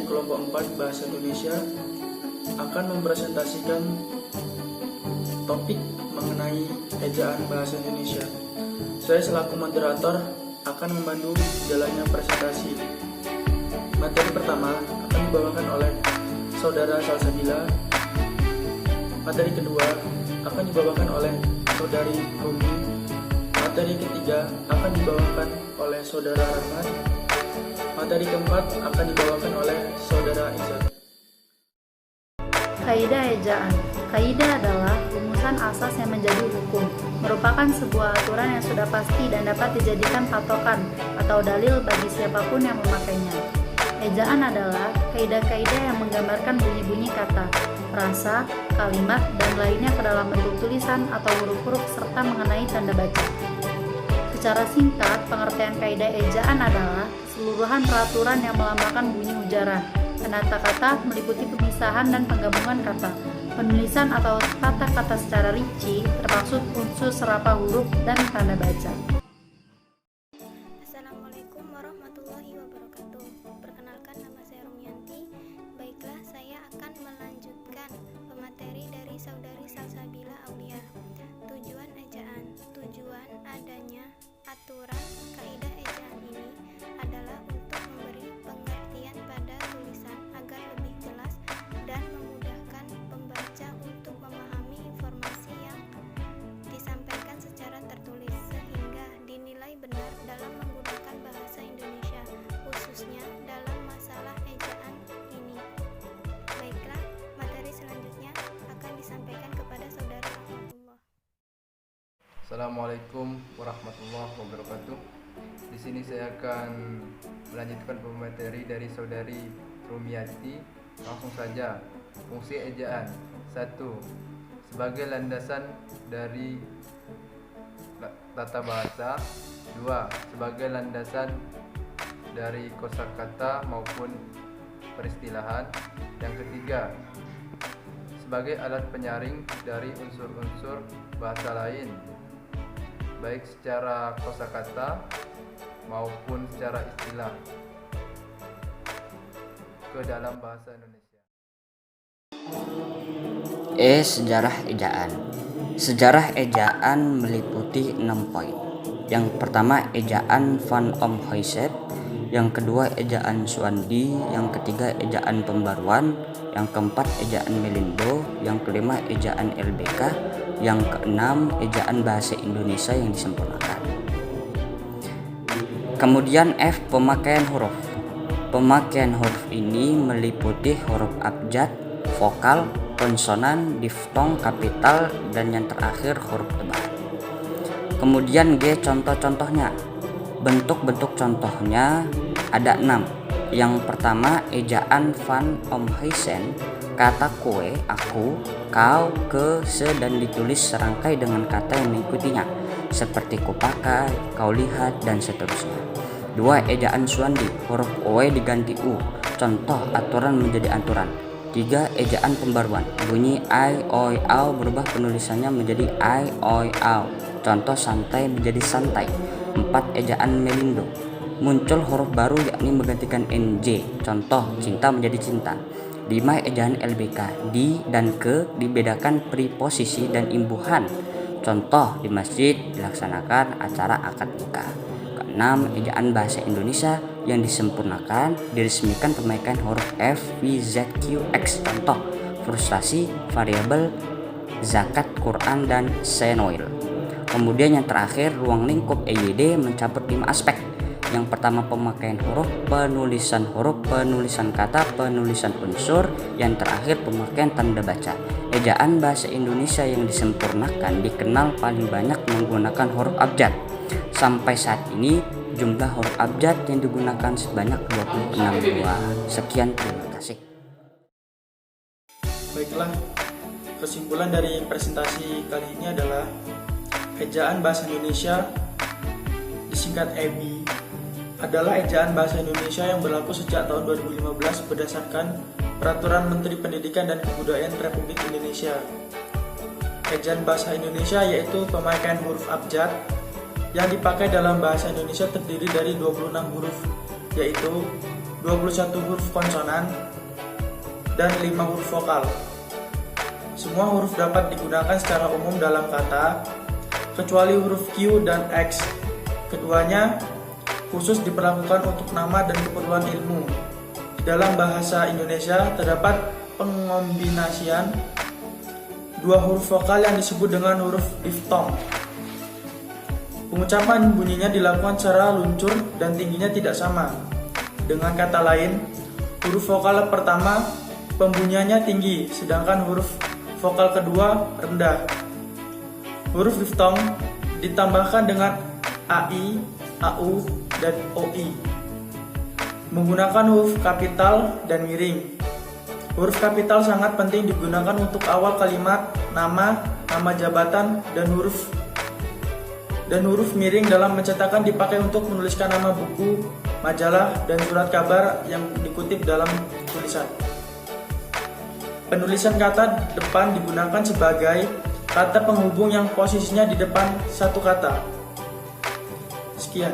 kelompok 4 Bahasa Indonesia akan mempresentasikan topik mengenai ejaan bahasa Indonesia. Saya selaku moderator akan membantu jalannya presentasi. Materi pertama akan dibawakan oleh Saudara Salsabila. Materi kedua akan dibawakan oleh Saudari Rumi. Materi ketiga akan dibawakan oleh Saudara Rahmat. Materi keempat akan dibawakan oleh Saudara Izzat. Kaidah ejaan. Kaidah adalah rumusan asas yang menjadi hukum, merupakan sebuah aturan yang sudah pasti dan dapat dijadikan patokan atau dalil bagi siapapun yang memakainya. Ejaan adalah kaidah-kaidah yang menggambarkan bunyi-bunyi kata, frasa, kalimat, dan lainnya ke dalam bentuk tulisan atau huruf-huruf serta mengenai tanda baca. Secara singkat, pengertian kaidah ejaan adalah keseluruhan peraturan yang melambangkan bunyi ujaran, penata kata meliputi pemisahan dan penggabungan kata, penulisan atau tata kata secara rinci, termasuk unsur serapa huruf dan tanda baca. Assalamualaikum warahmatullahi wabarakatuh. Perkenalkan, nama saya Rumianti. Baiklah, saya akan melanjutkan pemateri dari Saudari Salsabila Aulia. Tujuan ejaan. Tujuan adanya aturan kaidah ejaan ini adalah untuk memberi pengertian pada tulisan agar lebih jelas dan memudahkan pembaca untuk memahami informasi yang disampaikan secara tertulis sehingga dinilai benar dalam menggunakan bahasa Indonesia, khususnya dalam masalah ejaan ini. Baiklah, materi selanjutnya akan disampaikan kepada Saudara Abdullah. Assalamualaikum warahmatullahi wabarakatuh. Di sini saya akan melanjutkan pemateri dari Saudari Rumiati. Langsung saja. Fungsi ejaan. 1. Sebagai landasan dari tata bahasa. 2. Sebagai landasan dari kosakata maupun peristilahan. Yang ketiga, sebagai alat penyaring dari unsur-unsur bahasa lain, baik secara kosakata maupun secara istilah ke dalam bahasa Indonesia. Sejarah ejaan. Sejarah ejaan meliputi 6 poin. Yang pertama, ejaan Van Oomhuijsen. Yang kedua, ejaan Suwandi. Yang ketiga, ejaan pembaruan. Yang keempat, ejaan Melindo. Yang kelima, ejaan LBK. Yang keenam, ejaan bahasa Indonesia yang disempurnakan. Kemudian F, pemakaian huruf. Pemakaian huruf ini meliputi huruf abjad, vokal, konsonan, diftong, kapital, dan yang terakhir huruf tebal. Kemudian G, contoh-contohnya. Bentuk-bentuk contohnya ada 6. Yang pertama, ejaan Van Oomhuijsen, kata kue, aku, kau, ke, se, dan ditulis serangkai dengan kata yang mengikutinya, seperti kupakai, kau lihat, dan seterusnya. 2. Ejaan Suwandi, huruf oe diganti u, contoh aturan menjadi aturan. 3. Ejaan pembaruan, bunyi ai, oi, au berubah penulisannya menjadi ai, oi, au, contoh santai menjadi santai. 4. Ejaan Melindo, muncul huruf baru yakni menggantikan nj, contoh cinta menjadi cinta. 5. Ejaan LBK, di dan ke dibedakan preposisi dan imbuhan, contoh di masjid dilaksanakan acara akad nikah. 6. Ejaan bahasa Indonesia yang disempurnakan diresmikan pemakaian huruf F, V, Z, Q, X, contoh frustasi, variabel, zakat, Quran, dan senoil. Kemudian yang terakhir, ruang lingkup EYD mencakup 5 aspek. Yang pertama, pemakaian huruf, penulisan kata, penulisan unsur. Yang terakhir, pemakaian tanda baca. Ejaan bahasa Indonesia yang disempurnakan dikenal paling banyak menggunakan huruf abjad. Sampai saat ini jumlah huruf abjad yang digunakan sebanyak 26 buah. Sekian, terima kasih. Baiklah, kesimpulan dari presentasi kali ini adalah ejaan bahasa Indonesia disingkat EBI adalah ejaan bahasa Indonesia yang berlaku sejak tahun 2015 berdasarkan Peraturan Menteri Pendidikan dan Kebudayaan Republik Indonesia. Ejaan bahasa Indonesia yaitu pemakaian huruf abjad yang dipakai dalam bahasa Indonesia terdiri dari 26 huruf, yaitu 21 huruf konsonan, dan 5 huruf vokal. Semua huruf dapat digunakan secara umum dalam kata, kecuali huruf Q dan X. Keduanya khusus diperlakukan untuk nama dan keperluan ilmu. Di dalam bahasa Indonesia terdapat pengombinasian dua huruf vokal yang disebut dengan huruf diftong. Pengucapan bunyinya dilakukan secara luncur dan tingginya tidak sama. Dengan kata lain, huruf vokal pertama pembunyiannya tinggi, sedangkan huruf vokal kedua rendah. Huruf diftong ditambahkan dengan AI, AU, dan OI. Menggunakan huruf kapital dan miring. Huruf kapital sangat penting digunakan untuk awal kalimat, nama jabatan, dan huruf miring dalam mencetakan dipakai untuk menuliskan nama buku, majalah, dan surat kabar yang dikutip dalam tulisan. Penulisan kata depan digunakan sebagai kata penghubung yang posisinya di depan satu kata. Sekian.